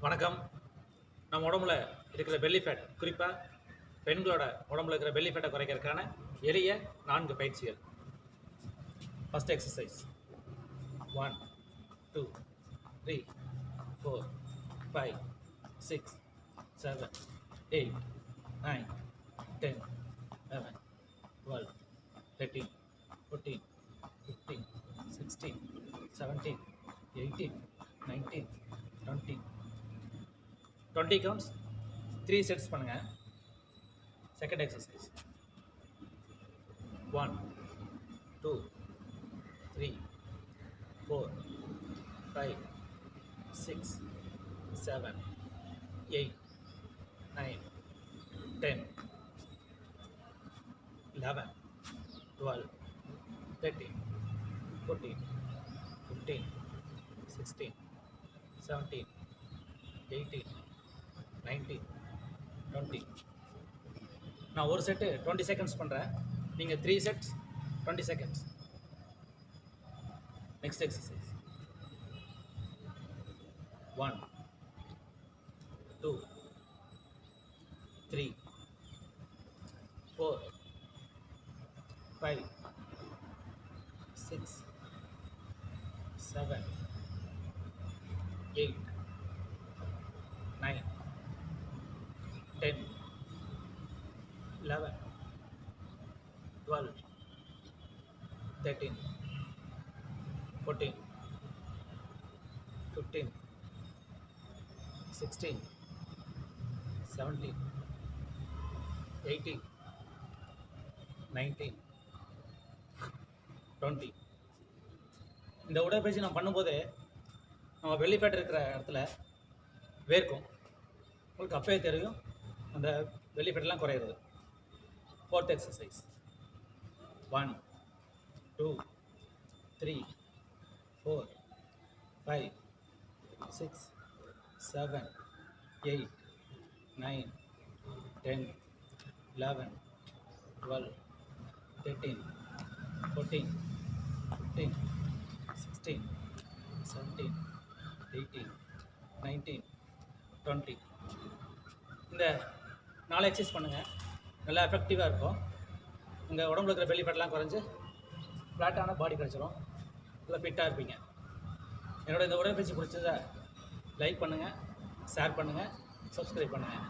வணக்கம். நம்ம உடம்புல இருக்கிற பெல்லி ஃபேட், குறிப்பாக பெண்களோட உடம்புல இருக்கிற பெல்லி ஃபேட்டை குறைக்கிறதுக்கான எளிய 4 பயிற்சிகள். ஃபர்ஸ்ட் எக்ஸசைஸ் 1 2 3 4 5 6 7 8 9 10 11 12 13 14 15 16 17 18 19 20 20 counts 3 sets பண்ணுங்க. Second exercise 1 2 3 4 5 6 7 8 9 10 11 12 13 14 15 16 17 18 19 20. நான் ஒரு செட்டு 20 செகண்ட்ஸ் பண்ணுறேன். நீங்கள் 3 செட்ஸ் 20 செகண்ட்ஸ். Next exercise 1 2 3 4 5 6 7 8 9 10 11 12 13 14 15 16 17 18 19 20. இந்த உடற்பயிற்சி நான் பண்ணும்போது நம்ம பெல்லி ஃபேட் இருக்கிற இடத்துல வேர்க்கும். உங்களுக்கு அப்பவே தெரியும் அந்த பெல்லி ஃபேட்லாம் குறையிறது. Fourth exercise 1 2 3 4 5 6 7 8 9 10 11 12 13 14 15 16 17 18 19 20. இந்த 4 எக்ஸசைஸ் பண்ணுங்கள். நல்லா எஃபெக்டிவாக இருக்கும். உங்கள் உடம்புல இருக்கிற பெல்லி ஃபேட்லாம் குறைஞ்சி ஃப்ளாட்டான பாடி கிடச்சிரும். நல்லா ஃபிட்டாக இருப்பீங்க. என்னோட இந்த உடற்பயிற்சி பிடிச்சதை லைக் பண்ணுங்கள், ஷேர் பண்ணுங்கள், சப்ஸ்கிரைப் பண்ணுங்கள்.